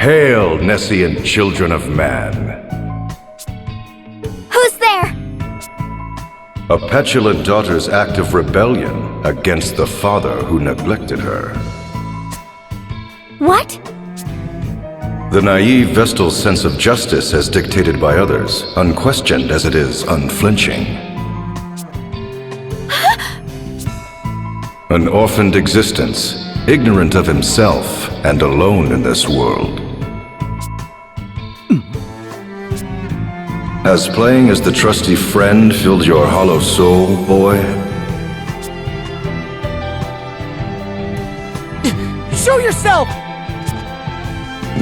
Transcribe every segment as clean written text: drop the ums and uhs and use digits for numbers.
Hail, nescient children of man. Who's there? A petulant daughter's act of rebellion against the father who neglected her. What? The naive Vestal's sense of justice as dictated by others, unquestioned as it is unflinching. An orphaned existence, ignorant of himself and alone in this world. Has playing as the trusty friend filled your hollow soul, boy? Show yourself!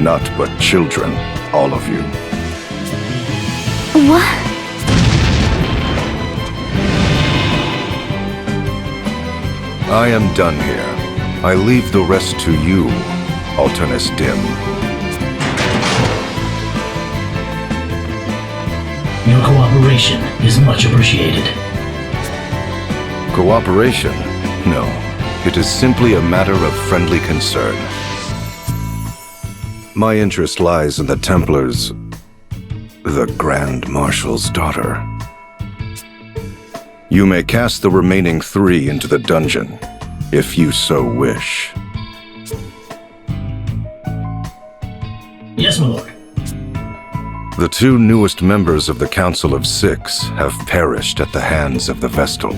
Not but children, all of you. What? I am done here. I leave the rest to you, Alternis dim. Your cooperation is much appreciated. Cooperation? No. It is simply a matter of friendly concern. My interest lies in the Templars, the Grand Marshal's daughter. You may cast the remaining 3 into the dungeon, if you so wish. Yes, my lord. The 2 newest members of the Council of 6 have perished at the hands of the Vestal.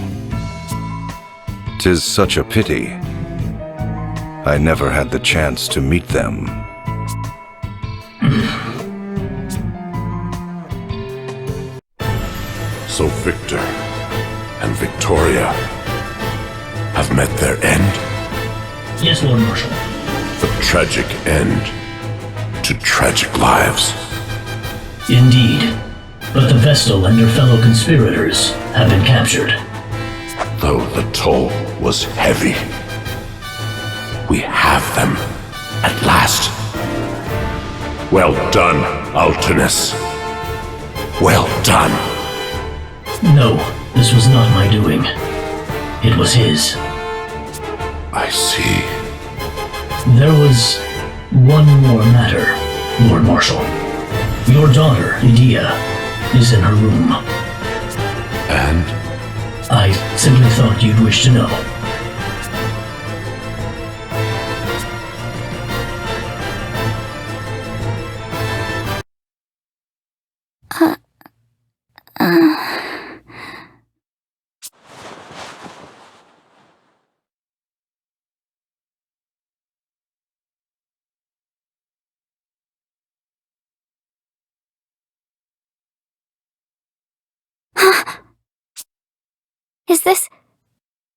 'Tis such a pity. I never had the chance to meet them. So Victor and Victoria have met their end? Yes, Lord Marshal. The tragic end to tragic lives. Indeed. But the Vestal and her fellow conspirators have been captured. Though the toll was heavy, we have them at last. Well done, Alternis. Well done. No, this was not my doing. It was his. I see. There was one more matter, Lord Marshal. Your daughter, Edea, is in her room. And? I simply thought you'd wish to know.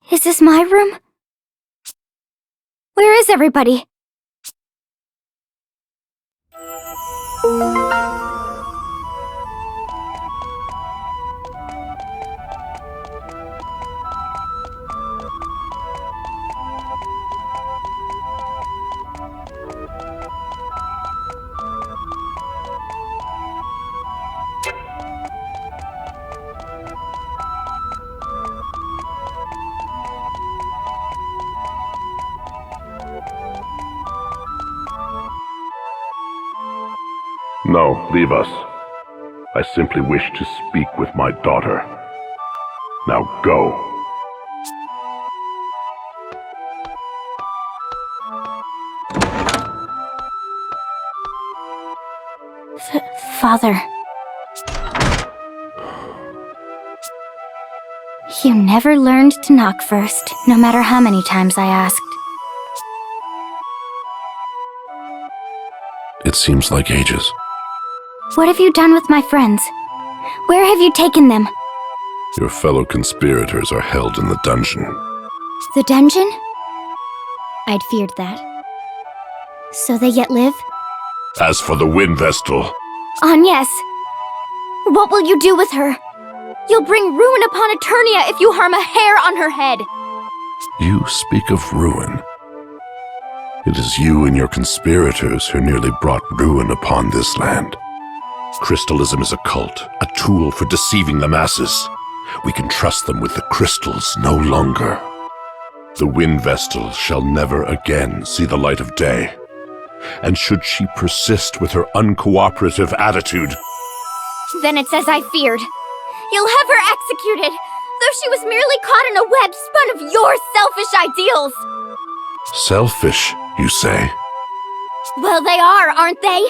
Is this my room? Where is everybody? No, leave us. I simply wish to speak with my daughter. Now go. Father. You never learned to knock first, no matter how many times I asked. It seems like ages. What have you done with my friends? Where have you taken them? Your fellow conspirators are held in the dungeon. The dungeon? I'd feared that. So they yet live? As for the Wind Vestal, Agnès! What will you do with her? You'll bring ruin upon Eternia if you harm a hair on her head! you speak of ruin. It is you and your conspirators who nearly brought ruin upon this land. Crystalism is a cult, a tool for deceiving the masses. We can trust them with the crystals no longer. The Wind Vestal shall never again see the light of day. and should she persist with her uncooperative attitude... Then it's as I feared. You'll have her executed, though she was merely caught in a web spun of your selfish ideals. Selfish, you say? Well, they are, aren't they?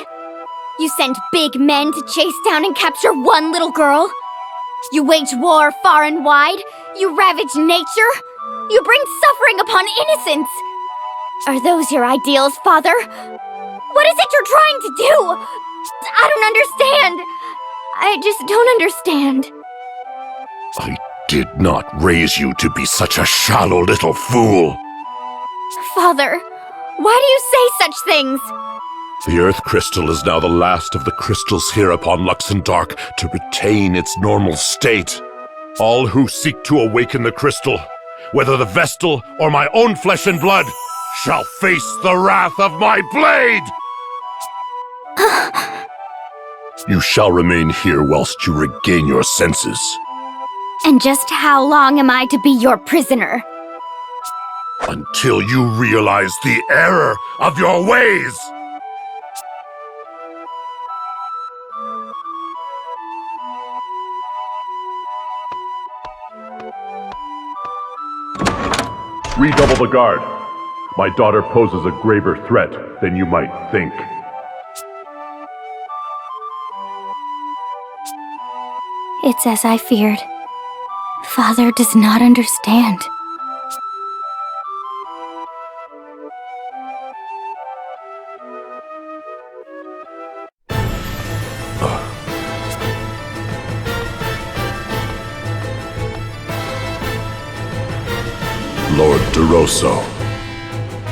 You send big men to chase down and capture one little girl. You wage war far and wide. You ravage nature. You bring suffering upon innocence. Are those your ideals, Father? What is it you're trying to do? I don't understand. I just don't understand. I did not raise you to be such a shallow little fool. Father, why do you say such things? The Earth Crystal is now the last of the crystals here upon Luxendark to retain its normal state. All who seek to awaken the crystal, whether the Vestal or my own flesh and blood, shall face the wrath of my blade! You shall remain here whilst you regain your senses. And just how long am I to be your prisoner? Until you realize the error of your ways! Redouble the guard. My daughter poses a graver threat than you might think. It's as I feared. Father does not understand. Lord DeRosso,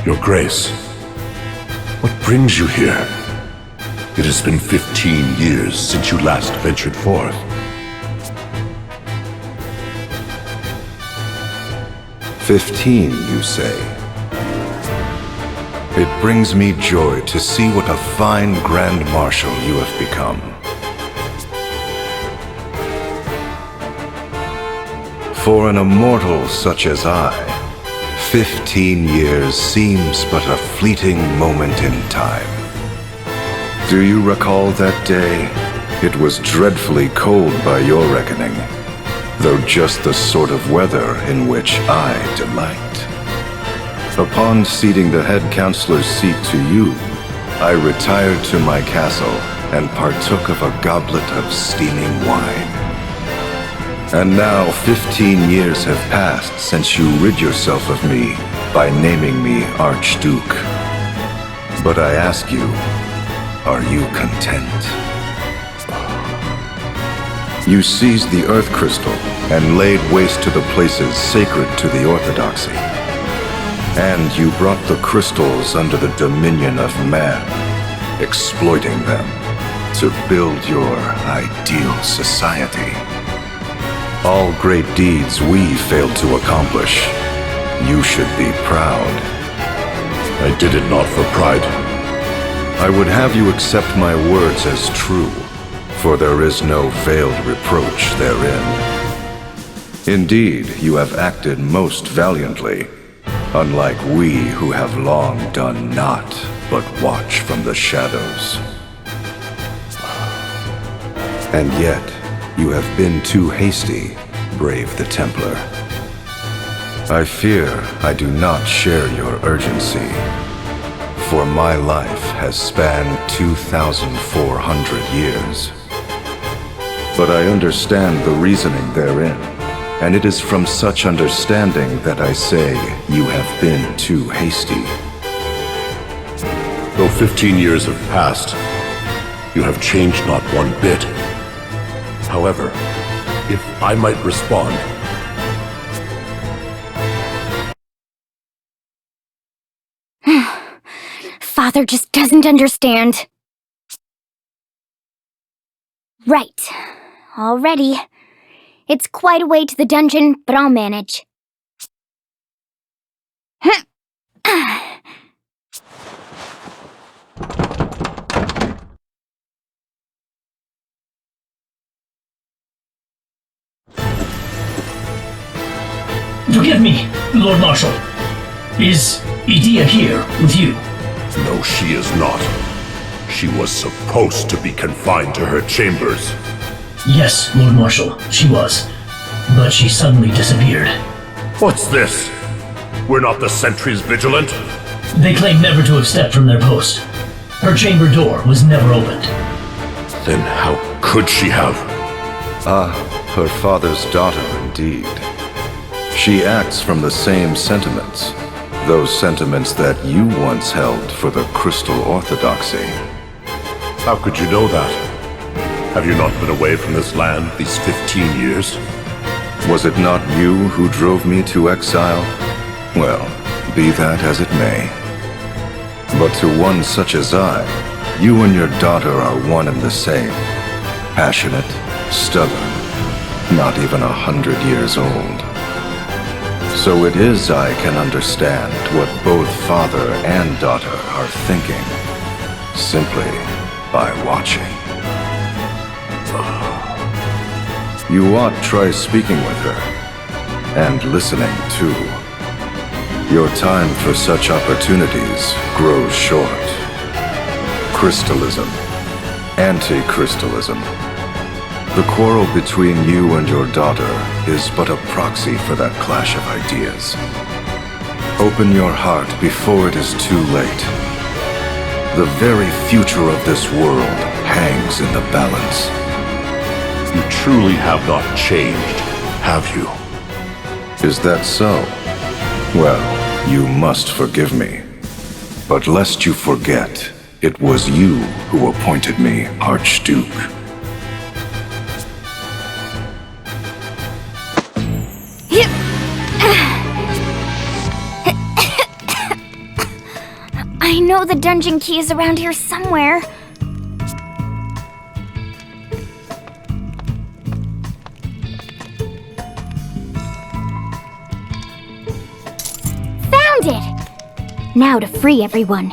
Your Grace, what brings you here? It has been 15 years since you last ventured forth. 15, you say? It brings me joy to see what a fine Grand Marshal you have become. For an immortal such as I, 15 years seems but a fleeting moment in time. Do you recall that day? It was dreadfully cold by your reckoning, though just the sort of weather in which I delight. Upon ceding the head counselor's seat to you, I retired to my castle and partook of a goblet of steaming wine. And now 15 years have passed since you rid yourself of me by naming me Archduke. But I ask you, are you content? You seized the Earth Crystal and laid waste to the places sacred to the Orthodoxy. And you brought the crystals under the dominion of man, exploiting them to build your ideal society. All great deeds we failed to accomplish. You should be proud. I did it not for pride. I would have you accept my words as true, for there is no veiled reproach therein. Indeed, you have acted most valiantly, unlike we who have long done naught but watch from the shadows. And yet, you have been too hasty, Braev the Templar. I fear I do not share your urgency, for my life has spanned 2,400 years. But I understand the reasoning therein, and it is from such understanding that I say you have been too hasty. Though 15 years have passed, you have changed not one bit. However, if I might respond... Father just doesn't understand. Right. All ready. It's quite a way to the dungeon, but I'll manage. Forgive me, Lord Marshal. Is Edea here with you? No, she is not. She was supposed to be confined to her chambers. Yes, Lord Marshal, she was. But she suddenly disappeared. What's this? We're not the sentries vigilant? They claim never to have stepped from their post. Her chamber door was never opened. Then how could she have? Ah, her father's daughter indeed. She acts from the same sentiments. Those sentiments that you once held for the Crystal Orthodoxy. How could you know that? Have you not been away from this land these 15 years? Was it not you who drove me to exile? Well, be that as it may. But to one such as I, you and your daughter are one and the same. Passionate, stubborn, not even 100 years old. So it is I can understand what both father and daughter are thinking, simply by watching. You ought try speaking with her, and listening too. Your time for such opportunities grows short. Crystalism, anti-crystalism. The quarrel between you and your daughter is but a proxy for that clash of ideas. Open your heart before it is too late. The very future of this world hangs in the balance. You truly have not changed, have you? Is that so? Well, you must forgive me. But lest you forget, it was you who appointed me Archduke. I know the dungeon key is around here somewhere. Found it! Now to free everyone.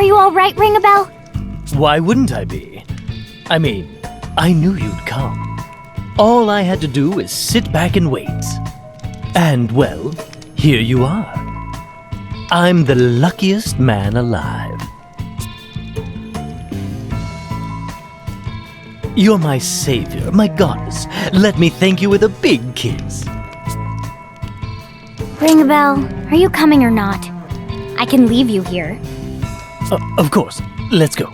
Are you alright, Ring-a-Bell? Why wouldn't I be? I mean, I knew you'd come. All I had to do is sit back and wait. And, well, here you are. I'm the luckiest man alive. You're my savior, my goddess. Let me thank you with a big kiss. Ring-a-Bell, are you coming or not? I can leave you here. Of course. Let's go.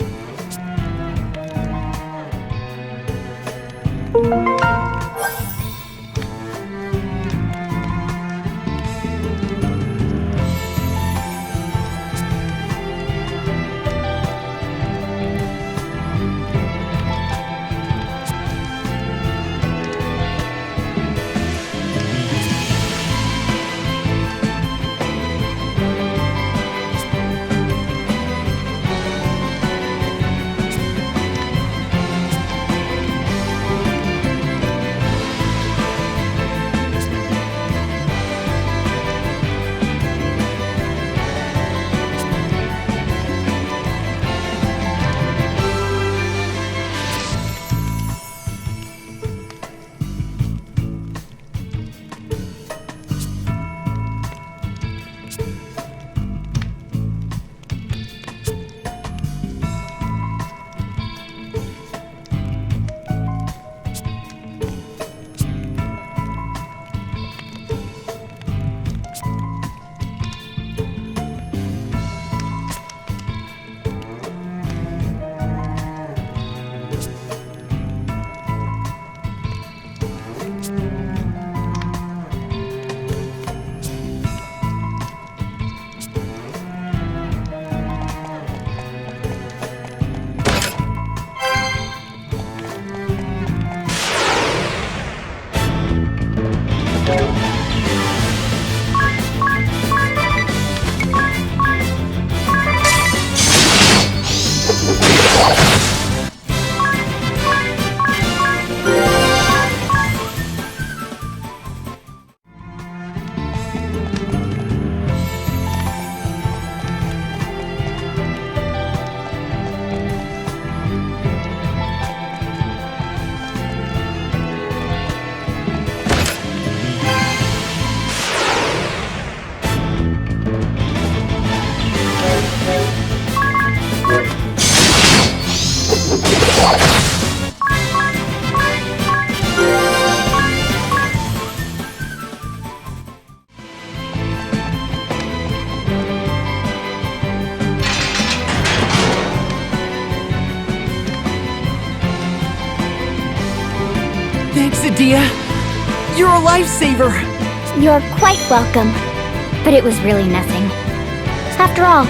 Thanks, Edea. You're a lifesaver. You're quite welcome. But it was really nothing. After all,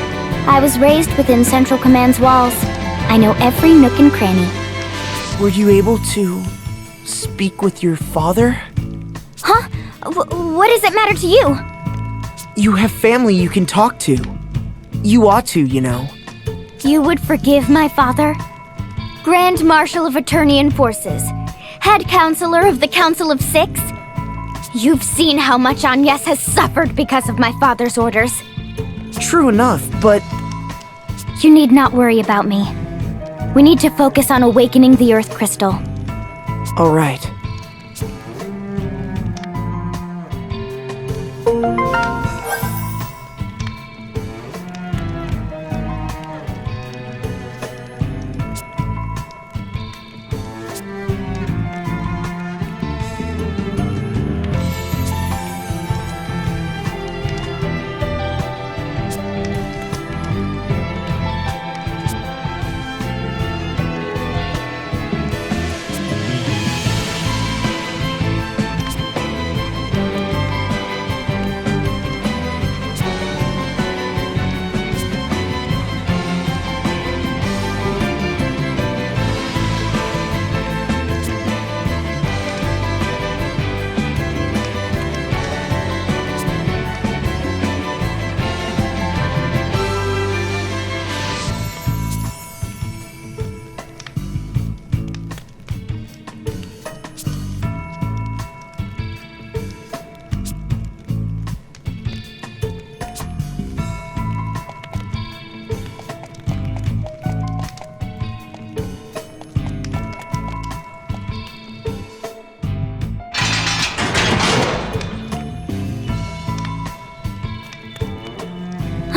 I was raised within Central Command's walls. I know every nook and cranny. Were you able to speak with your father? Huh? What does it matter to you? You have family you can talk to. You ought to, you know. You would forgive my father? Grand Marshal of Eternian Forces, Head Counselor of the Council of Six? You've seen how much Agnès has suffered because of my father's orders. True enough, but... You need not worry about me. We need to focus on awakening the Earth Crystal. All right.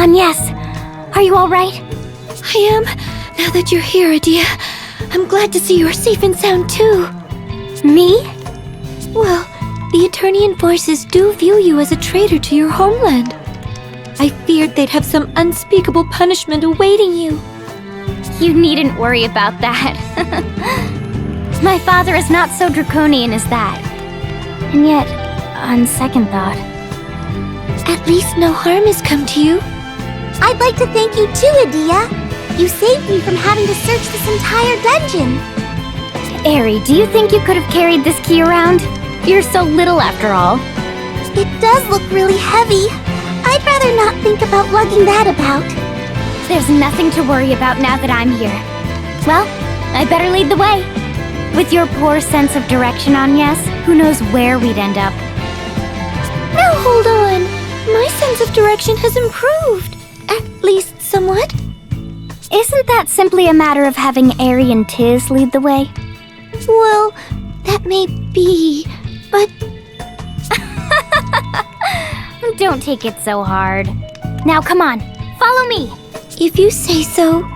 Agnès, are you alright? I am. Now that you're here, Edea, I'm glad to see you're safe and sound too. Me? Well, the Eternian forces do view you as a traitor to your homeland. I feared they'd have some unspeakable punishment awaiting you. You needn't worry about that. My father is not so draconian as that. And yet, on second thought... At least no harm has come to you. I'd like to thank you too, Edea. You saved me from having to search this entire dungeon. Eri, do you think you could have carried this key around? You're so little after all. It does look really heavy. I'd rather not think about lugging that about. There's nothing to worry about now that I'm here. Well, I better lead the way. With your poor sense of direction, Agnès, who knows where we'd end up. Now hold on. My sense of direction has improved. At least somewhat. Isn't that simply a matter of having Eri and Tiz lead the way? Well, that may be, but... Don't take it so hard. Now come on, follow me. If you say so.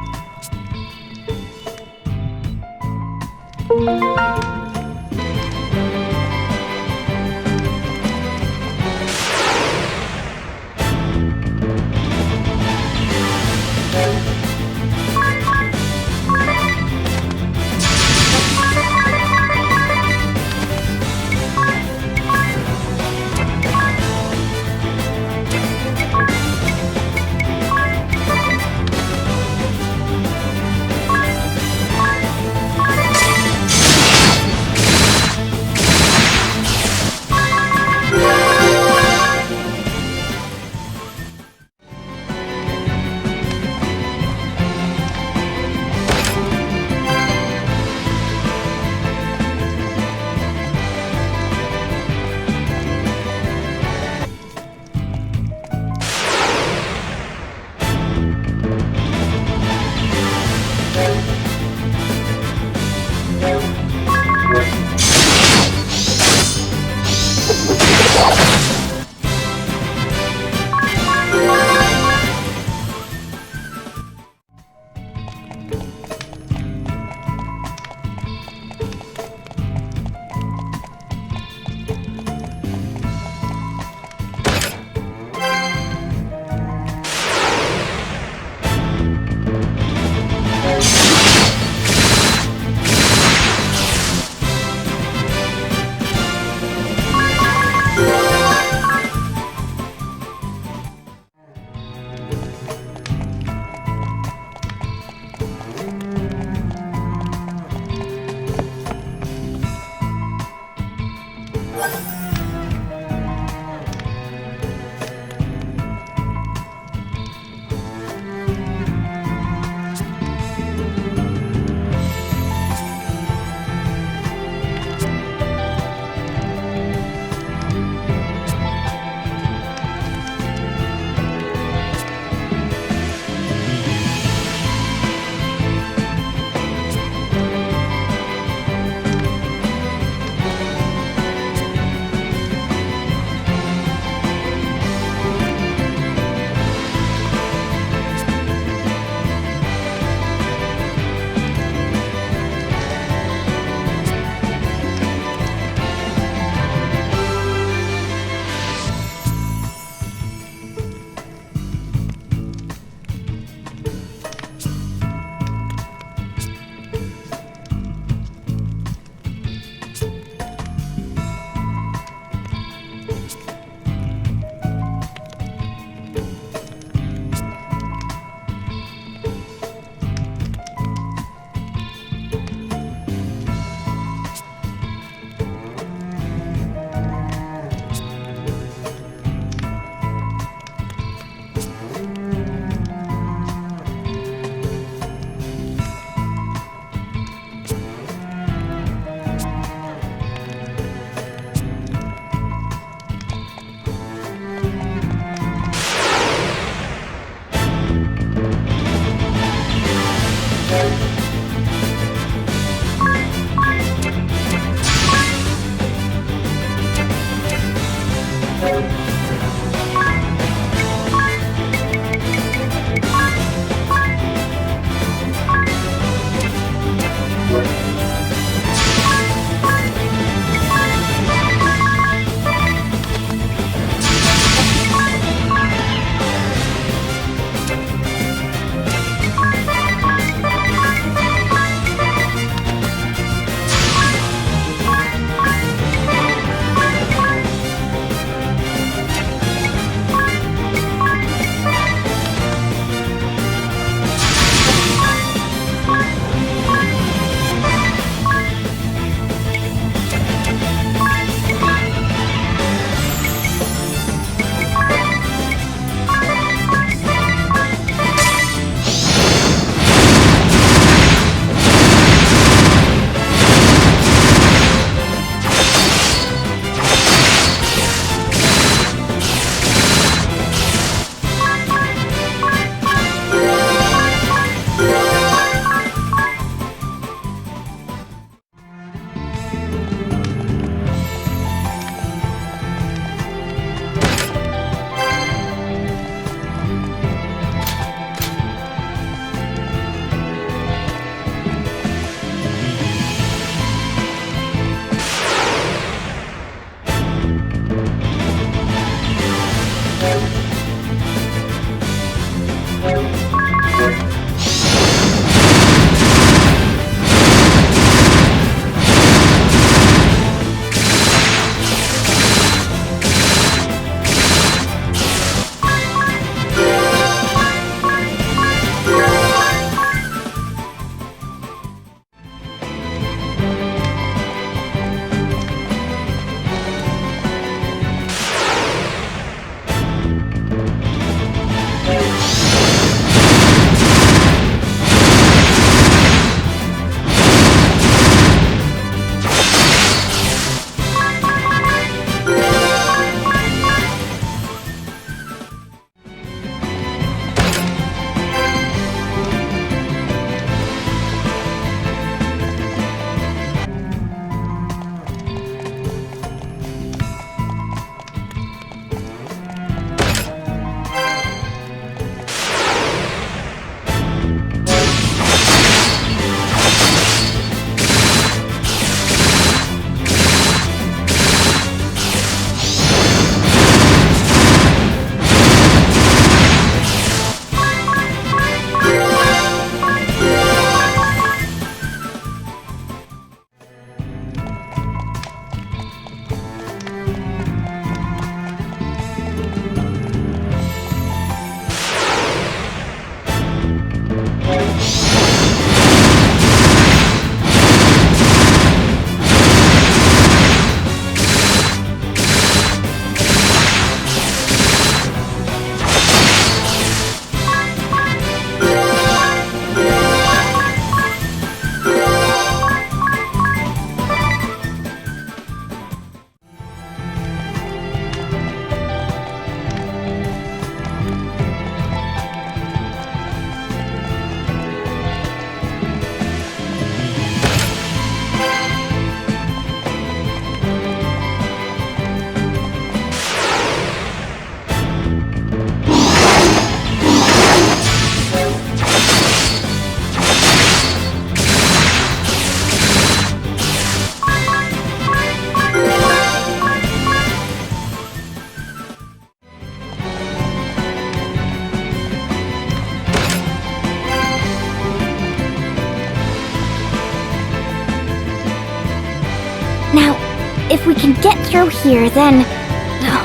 through here, then...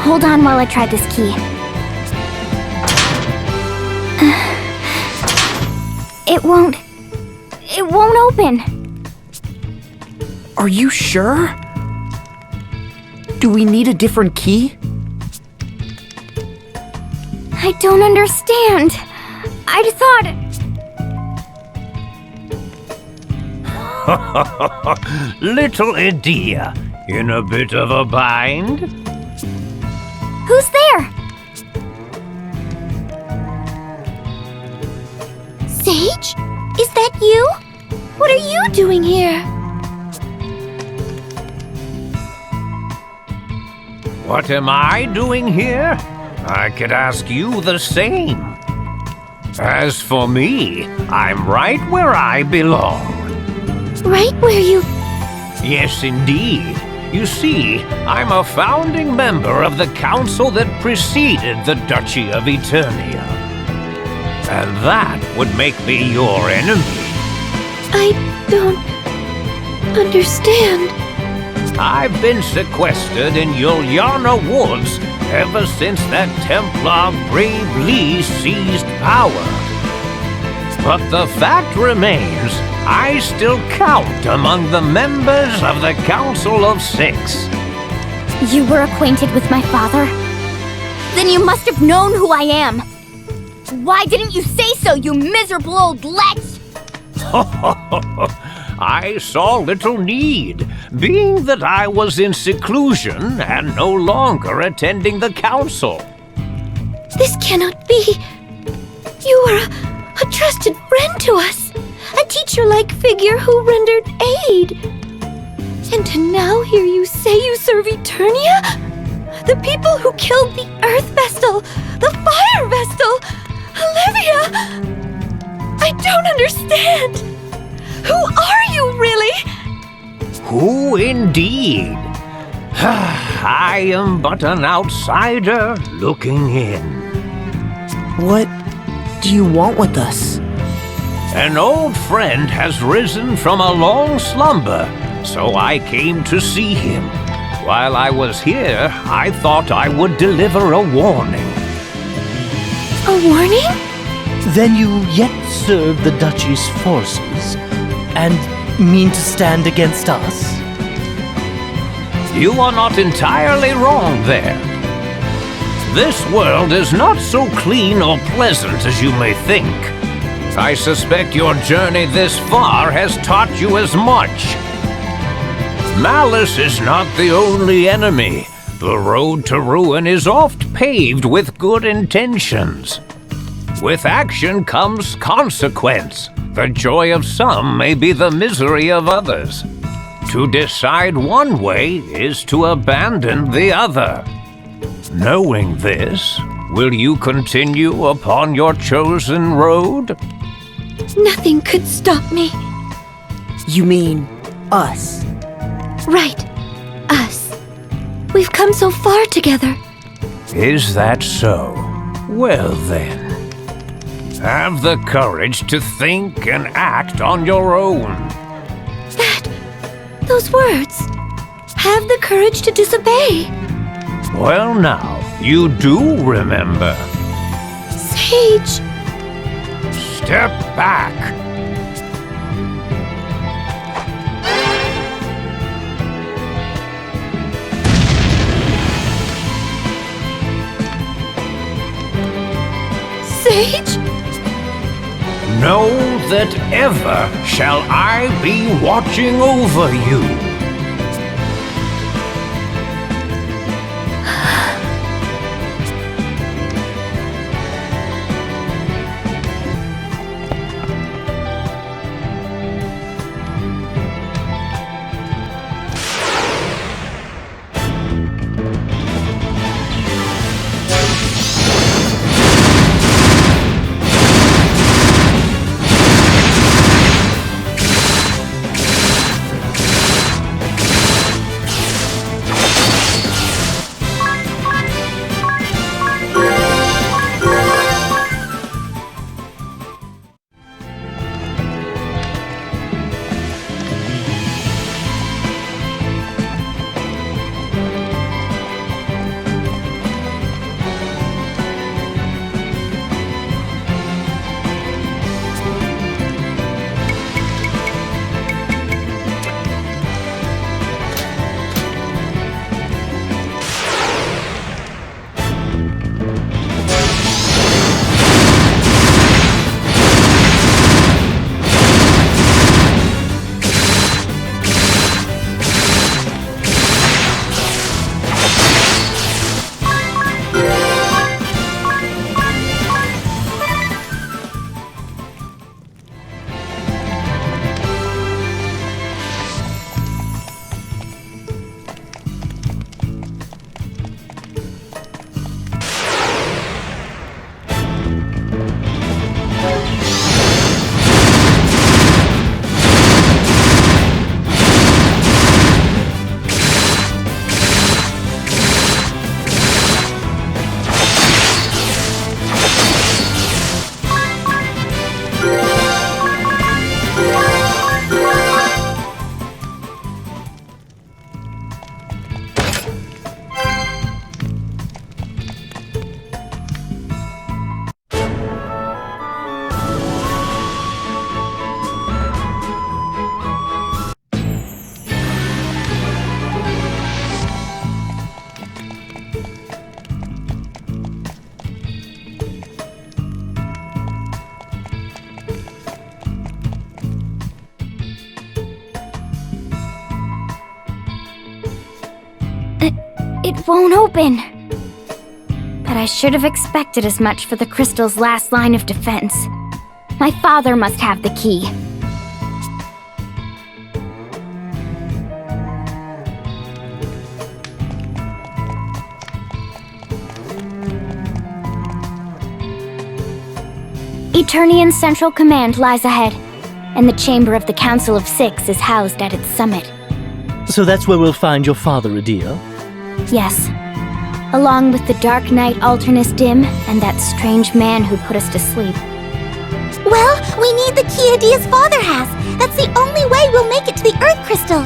Hold on while I try this key. It won't open. Are you sure? Do we need a different key? I don't understand. I'd thought... Little Edea, in a bit of a bind? Who's there? Sage? Is that you? What are you doing here? What am I doing here? I could ask you the same. As for me, I'm right where I belong. Right where you... Yes, indeed. You see, I'm a founding member of the council that preceded the Duchy of Eternia. And that would make me your enemy. I don't understand. I've been sequestered in Juliana Woods ever since that Templar Braev Lee seized power. But the fact remains, I still count among the members of the Council of Six. You were acquainted with my father? Then you must have known who I am. Why didn't you say so, you miserable old lech? I saw little need, being that I was in seclusion and no longer attending the council. This cannot be. You are a trusted friend to us. A teacher-like figure who rendered aid. And to now hear you say you serve Eternia? The people who killed the Earth Vestal, the Fire Vestal, Olivia! I don't understand. Who are you, really? Who indeed? I am but an outsider looking in. What do you want with us? An old friend has risen from a long slumber, so I came to see him. While I was here, I thought I would deliver a warning. A warning? Then you yet serve the Duchy's forces, and mean to stand against us? You are not entirely wrong there. This world is not so clean or pleasant as you may think. I suspect your journey this far has taught you as much. Malice is not the only enemy. The road to ruin is oft paved with good intentions. With action comes consequence. The joy of some may be the misery of others. To decide one way is to abandon the other. Knowing this, will you continue upon your chosen road? Nothing could stop me. You mean us? Right. Us. We've come so far together. Is that so? Well then. Have the courage to think and act on your own. Those words. Have the courage to disobey. Well now, you do remember. Sage. Step back. Sage? Know that ever shall I be watching over you. It won't open. But I should have expected as much for the crystal's last line of defense. My father must have the key. Eternian Central Command lies ahead, and the chamber of the Council of Six is housed at its summit. So that's where we'll find your father, Edea? Yes. Along with the Dark Knight Alternis Dim and that strange man who put us to sleep. Well, we need the key Edea's father has. That's the only way we'll make it to the Earth Crystal.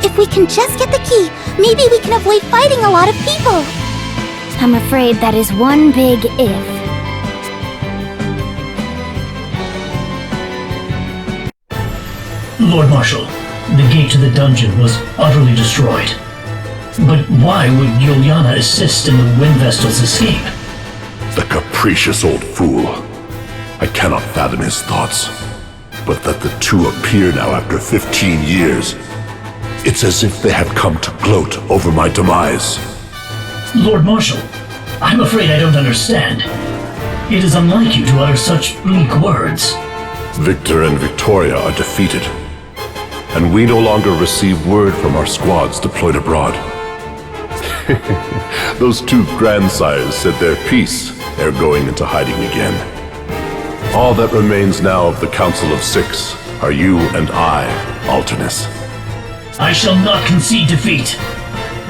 If we can just get the key, maybe we can avoid fighting a lot of people. I'm afraid that is one big if. Lord Marshal, the gate to the dungeon was utterly destroyed. But why would Juliana assist in the Wind Vestal's escape? The capricious old fool. I cannot fathom his thoughts. But that the two appear now after 15 years. It's as if they have come to gloat over my demise. Lord Marshal, I'm afraid I don't understand. It is unlike you to utter such bleak words. Victor and Victoria are defeated. And we no longer receive word from our squads deployed abroad. Those two grandsires said their piece ere going into hiding again. All that remains now of the Council of Six are you and I, Alternis. I shall not concede defeat.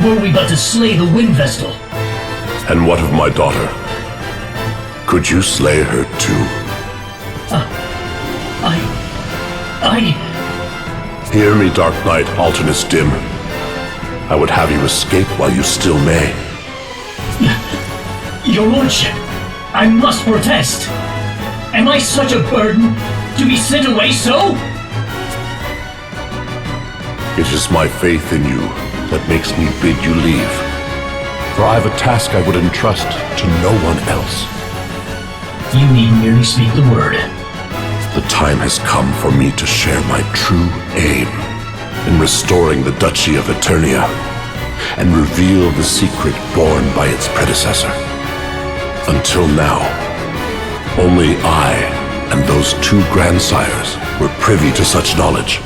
Were we but to slay the Wind Vestal. And what of my daughter? Could you slay her too? Hear me, Dark Knight Alternis Dim. I would have you escape while you still may. Your Lordship, I must protest. Am I such a burden to be sent away so? It is my faith in you that makes me bid you leave. For I have a task I would entrust to no one else. You need merely speak the word. The time has come for me to share my true aim in restoring the Duchy of Eternia and reveal the secret borne by its predecessor. Until now, only I and those two grandsires were privy to such knowledge.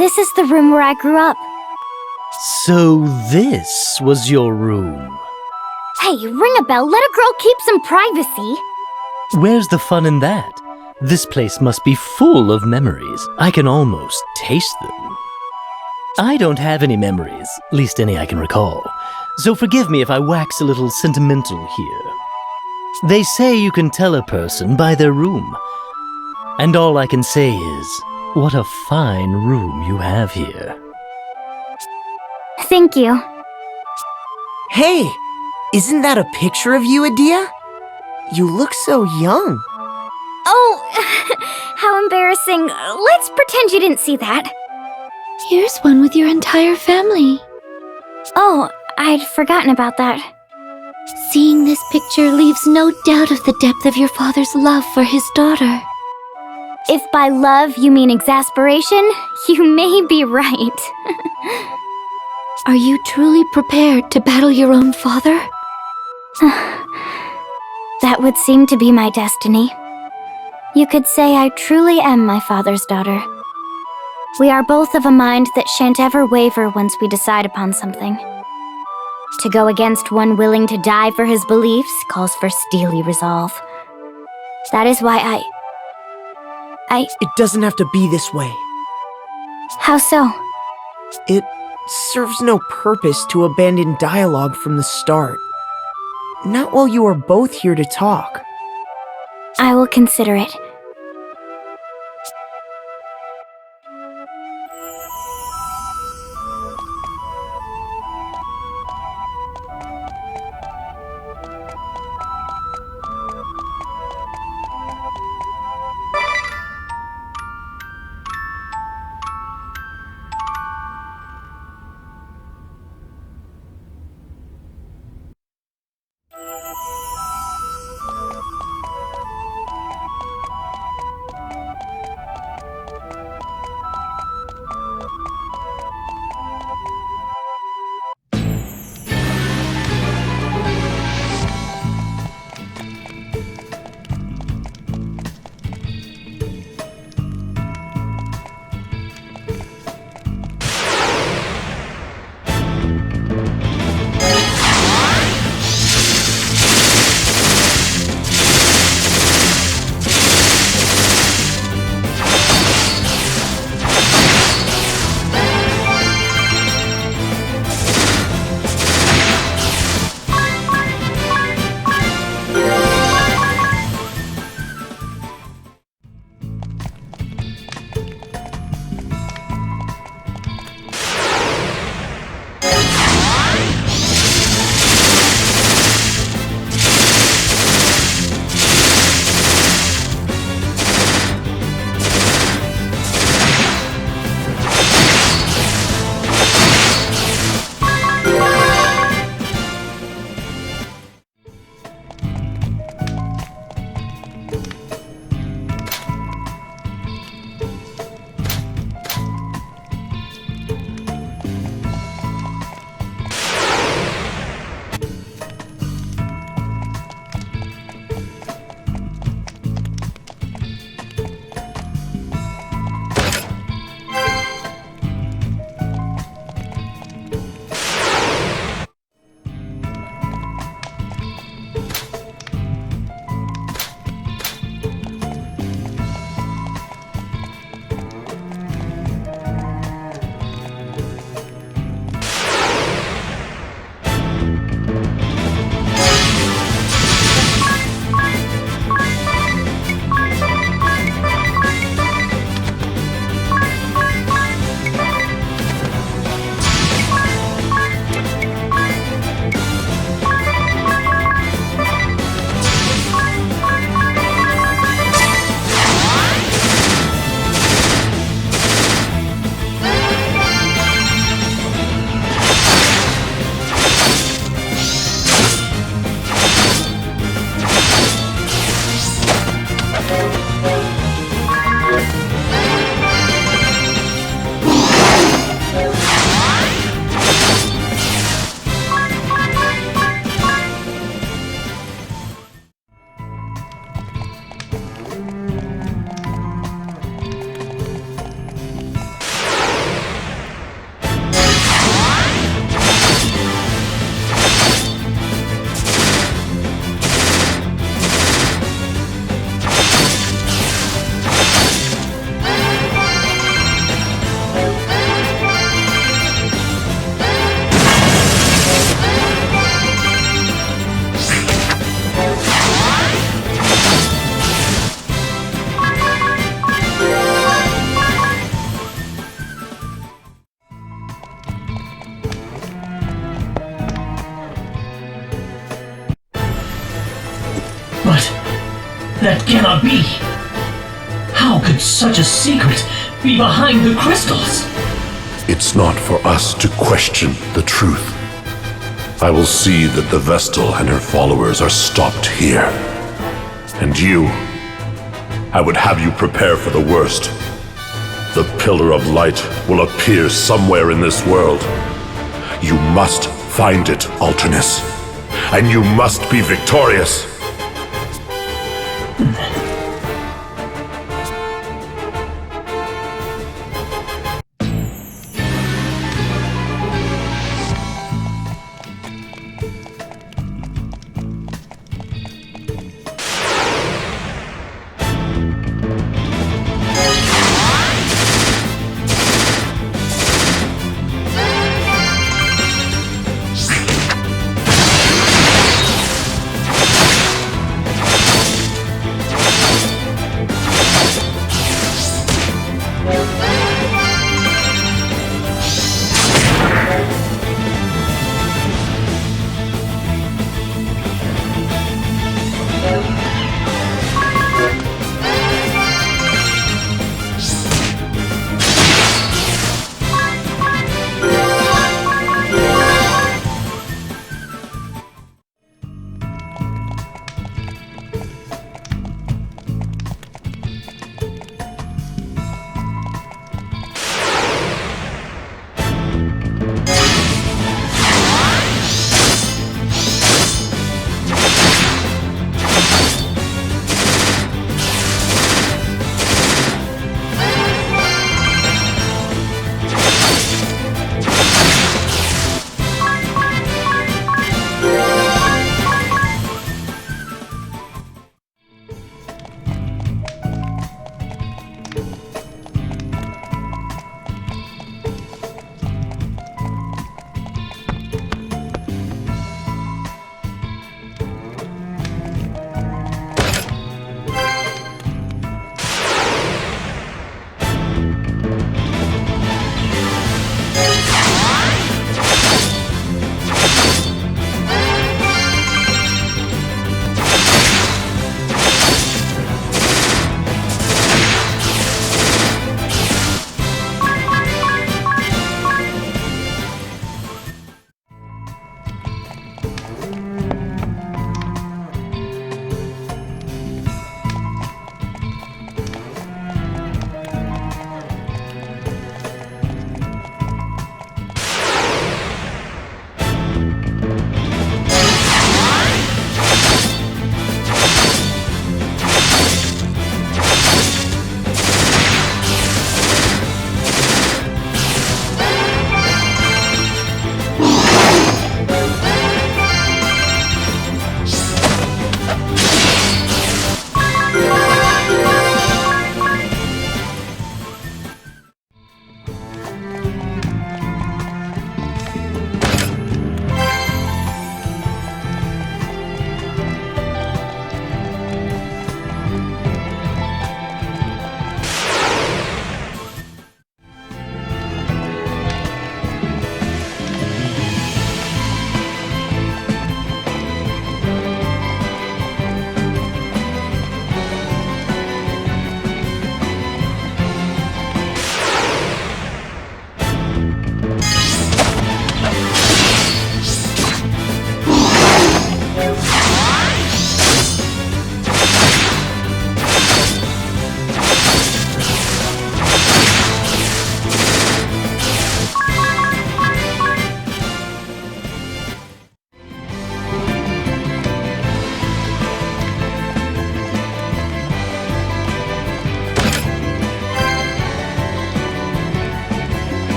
This is the room where I grew up. So this was your room. Hey, ring a bell. Let a girl keep some privacy. Where's the fun in that? This place must be full of memories. I can almost taste them. I don't have any memories, least any I can recall, so forgive me if I wax a little sentimental here. They say you can tell a person by their room, and all I can say is, what a fine room you have here. Thank you. Hey, isn't that a picture of you, Edea? You look so young. Oh, how embarrassing. Let's pretend you didn't see that. Here's one with your entire family. Oh, I'd forgotten about that. Seeing this picture leaves no doubt of the depth of your father's love for his daughter. If by love you mean exasperation, you may be right. Are you truly prepared to battle your own father? That would seem to be my destiny. You could say I truly am my father's daughter. We are both of a mind that shan't ever waver once we decide upon something. To go against one willing to die for his beliefs calls for steely resolve. That is why It doesn't have to be this way. How so? It serves no purpose to abandon dialogue from the start. Not while you are both here to talk. I will consider it. That cannot be! How could such a secret be behind the crystals? It's not for us to question the truth. I will see that the Vestal and her followers are stopped here. And you, I would have you prepare for the worst. The Pillar of Light will appear somewhere in this world. You must find it, Alternis. And you must be victorious.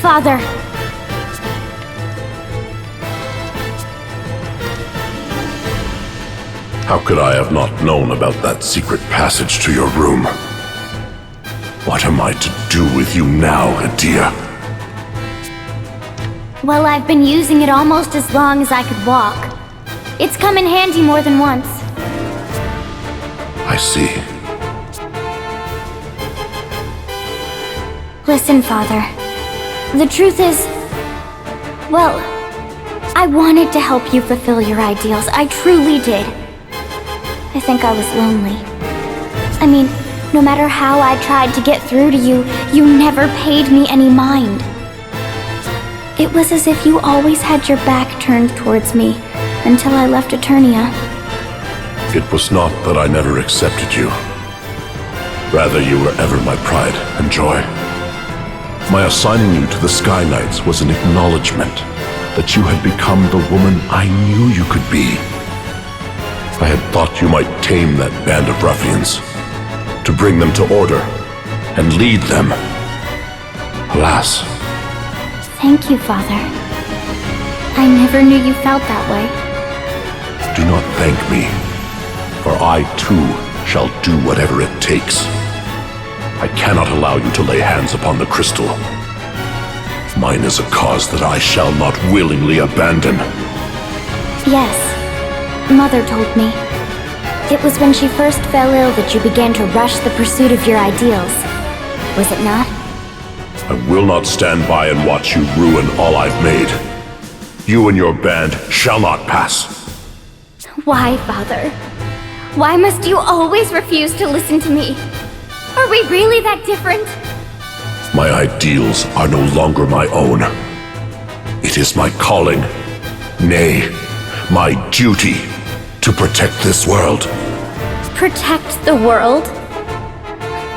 Father. How could I have not known about that secret passage to your room? What am I to do with you now, Edea? Well, I've been using it almost as long as I could walk. It's come in handy more than once. I see. Listen, Father. The truth is, well, I wanted to help you fulfill your ideals. I truly did. I think I was lonely. I mean, no matter how I tried to get through to you, you never paid me any mind. It was as if you always had your back turned towards me until I left Eternia. It was not that I never accepted you. Rather, you were ever my pride and joy. My assigning you to the Sky Knights was an acknowledgement that you had become the woman I knew you could be. I had thought you might tame that band of ruffians, to bring them to order and lead them. Alas. Thank you, Father. I never knew you felt that way. Do not thank me, for I too shall do whatever it takes. I cannot allow you to lay hands upon the crystal. Mine is a cause that I shall not willingly abandon. Yes, Mother told me. It was when she first fell ill that you began to rush the pursuit of your ideals. Was it not? I will not stand by and watch you ruin all I've made. You and your band shall not pass. Why, Father? Why must you always refuse to listen to me? Are we really that different? My ideals are no longer my own. It is my calling, nay, my duty, to protect this world. Protect the world?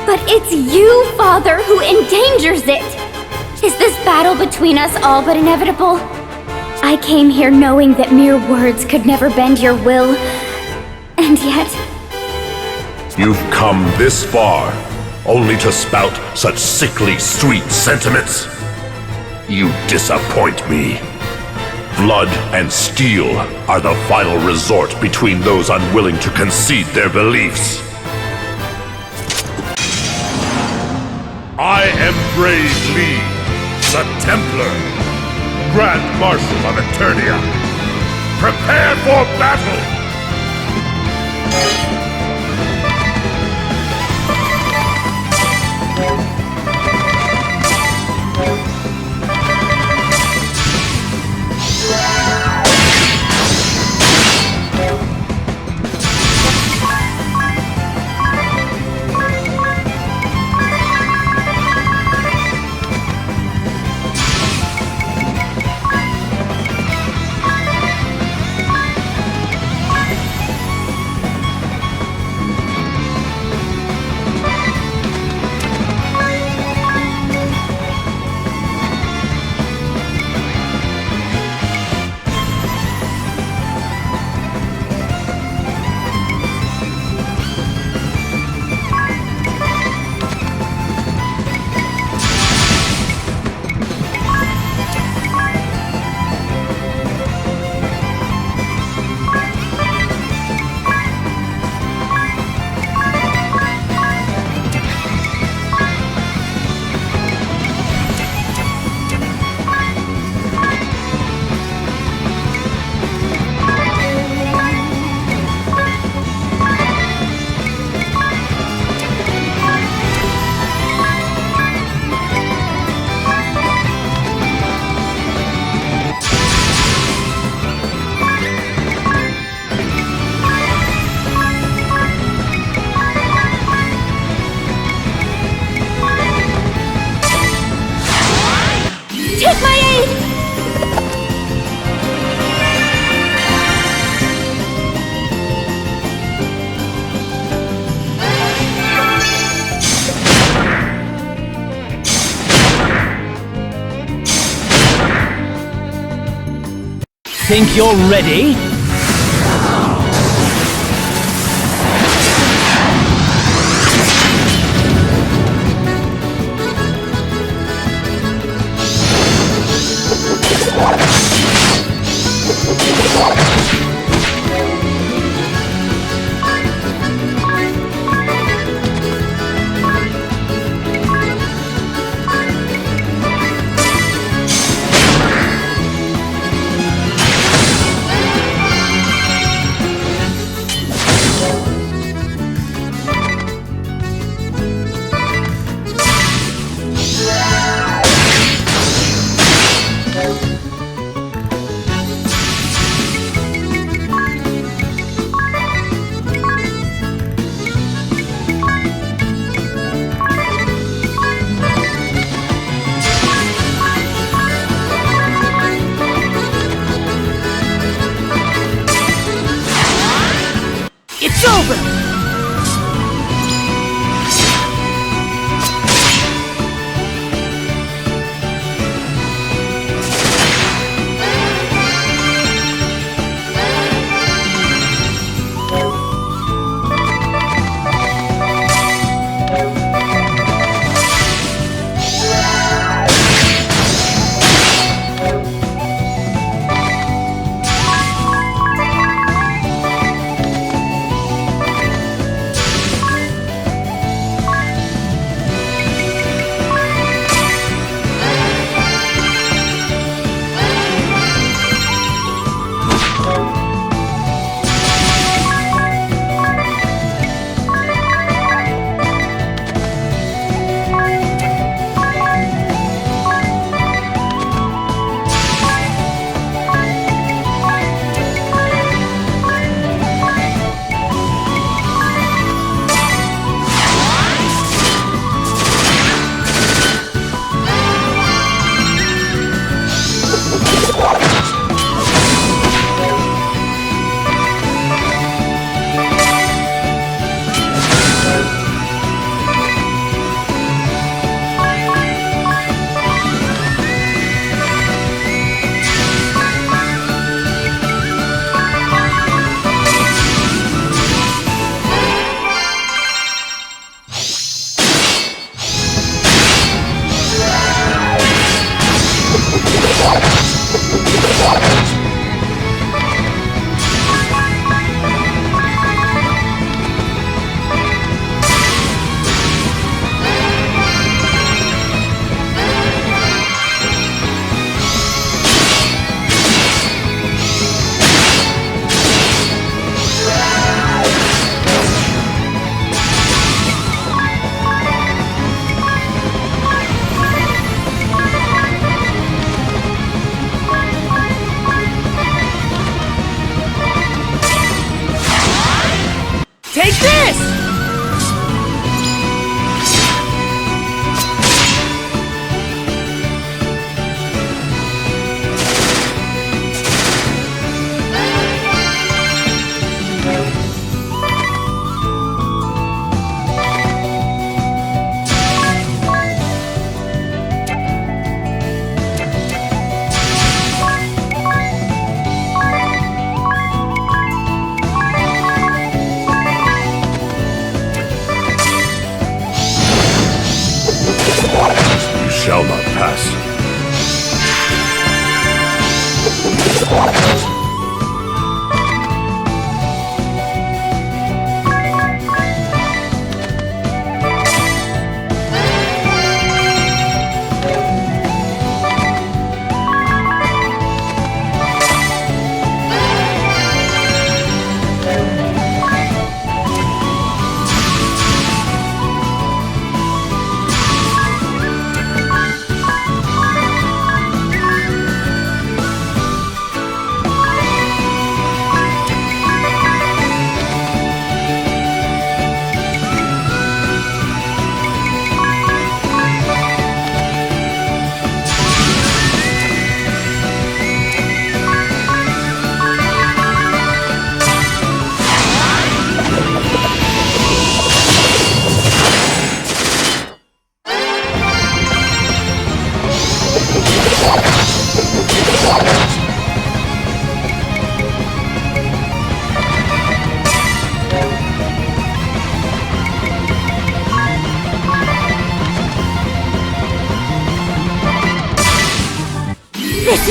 But it's you, Father, who endangers it! Is this battle between us all but inevitable? I came here knowing that mere words could never bend your will, and yet... You've come this far, only to spout such sickly street sentiments. You disappoint me. Blood and steel are the final resort between those unwilling to concede their beliefs. I am Braev Lee, the Templar, Grand Marshal of Eternia. Prepare for battle! Think you're ready?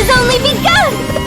has only begun!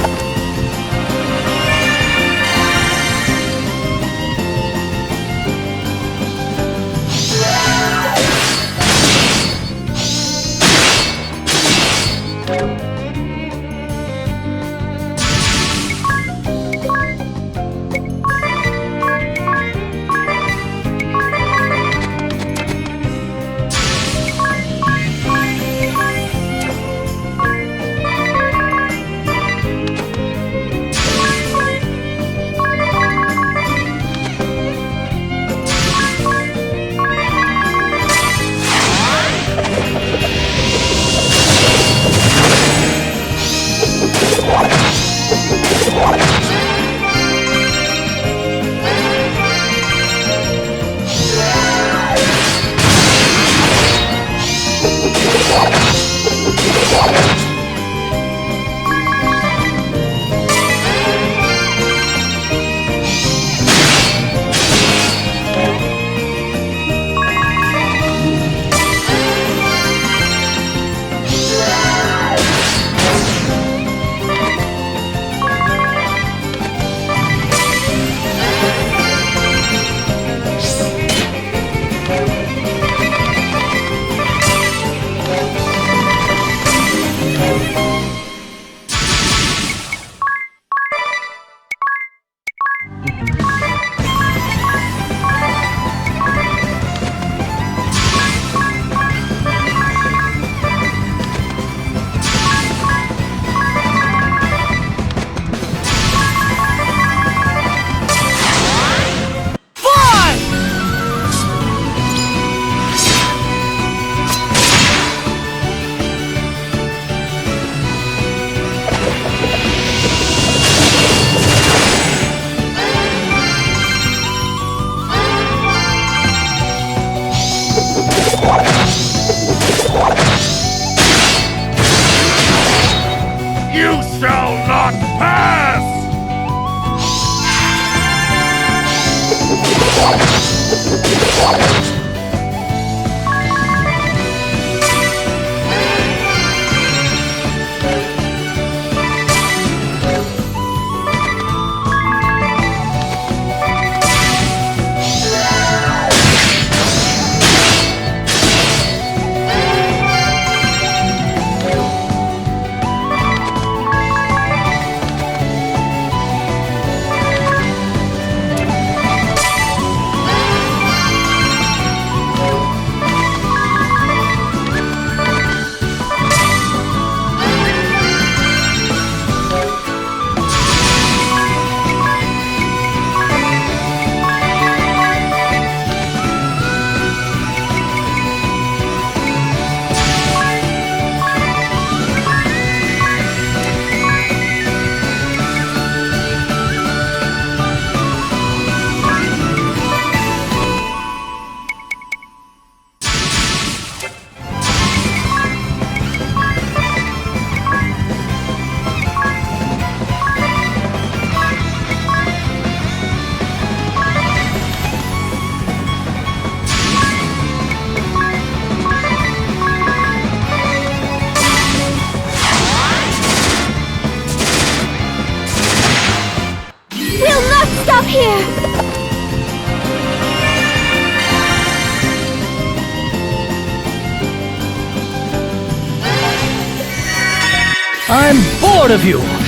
I'm bored of you!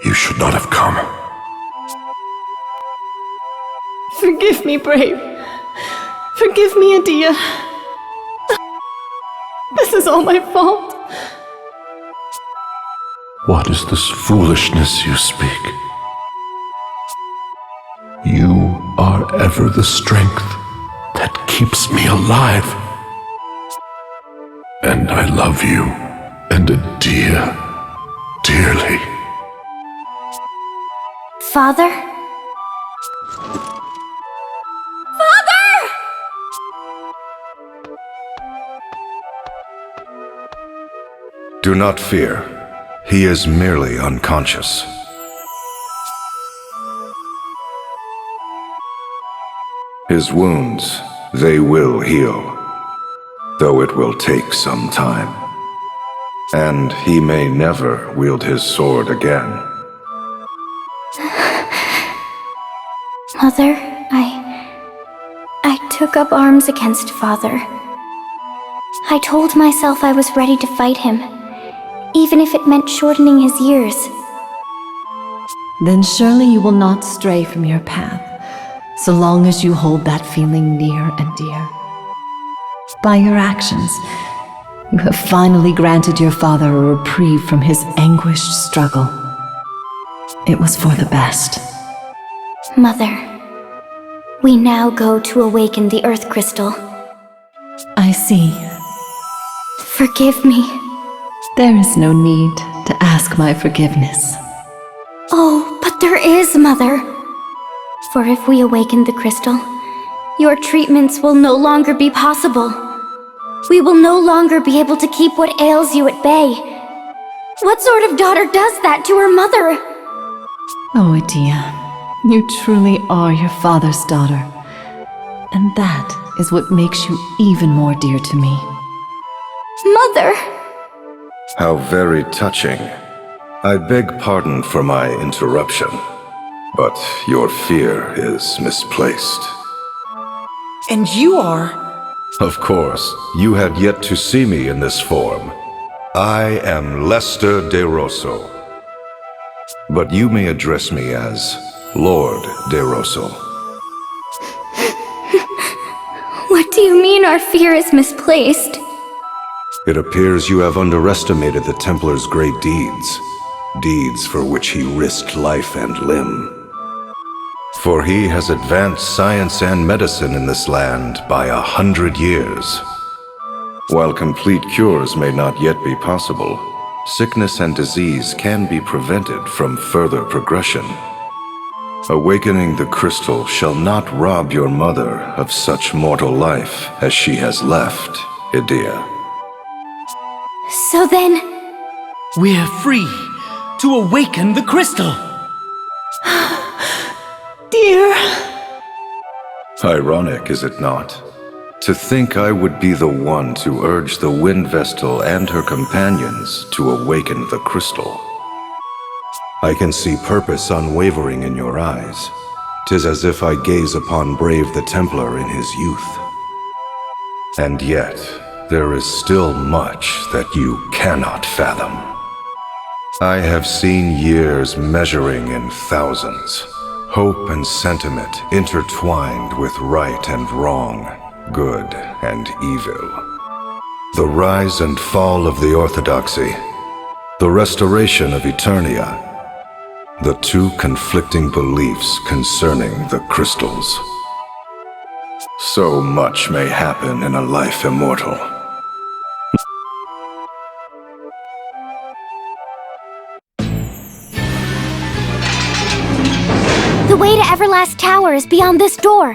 You should not have come. Forgive me, Braev. Forgive me, Edea. This is all my fault. What is this foolishness you speak? You are ever the strength that keeps me alive. And I love you and Edea dearly. Father? Father! Do not fear. He is merely unconscious. His wounds, they will heal, though it will take some time. And he may never wield his sword again. Mother, I took up arms against Father. I told myself I was ready to fight him, even if it meant shortening his years. Then surely you will not stray from your path, so long as you hold that feeling near and dear. By your actions, you have finally granted your father a reprieve from his anguished struggle. It was for the best. Mother, we now go to awaken the Earth Crystal. I see. Forgive me. There is no need to ask my forgiveness. Oh, but there is, Mother. For if we awaken the crystal, your treatments will no longer be possible. We will no longer be able to keep what ails you at bay. What sort of daughter does that to her mother? Oh, Edea, you truly are your father's daughter. And that is what makes you even more dear to me. Mother! How very touching. I beg pardon for my interruption, but your fear is misplaced. And you are... Of course, you had yet to see me in this form. I am Lester DeRosso. But you may address me as Lord DeRosso. What do you mean our fear is misplaced? It appears you have underestimated the Templar's great deeds. Deeds for which he risked life and limb. For he has advanced science and medicine in this land by 100 years. While complete cures may not yet be possible, sickness and disease can be prevented from further progression. Awakening the crystal shall not rob your mother of such mortal life as she has left, Edea. So then... We're free to awaken the crystal! Dear... Ironic, is it not? To think I would be the one to urge the Wind Vestal and her companions to awaken the crystal. I can see purpose unwavering in your eyes. 'Tis as if I gaze upon Braev the Templar in his youth. And yet, there is still much that you cannot fathom. I have seen years measuring in thousands. Hope and sentiment intertwined with right and wrong, good and evil. The rise and fall of the Orthodoxy, the restoration of Eternia, the two conflicting beliefs concerning the crystals. So much may happen in a life immortal. The way to Everlast Tower is beyond this door.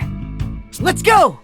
Let's go!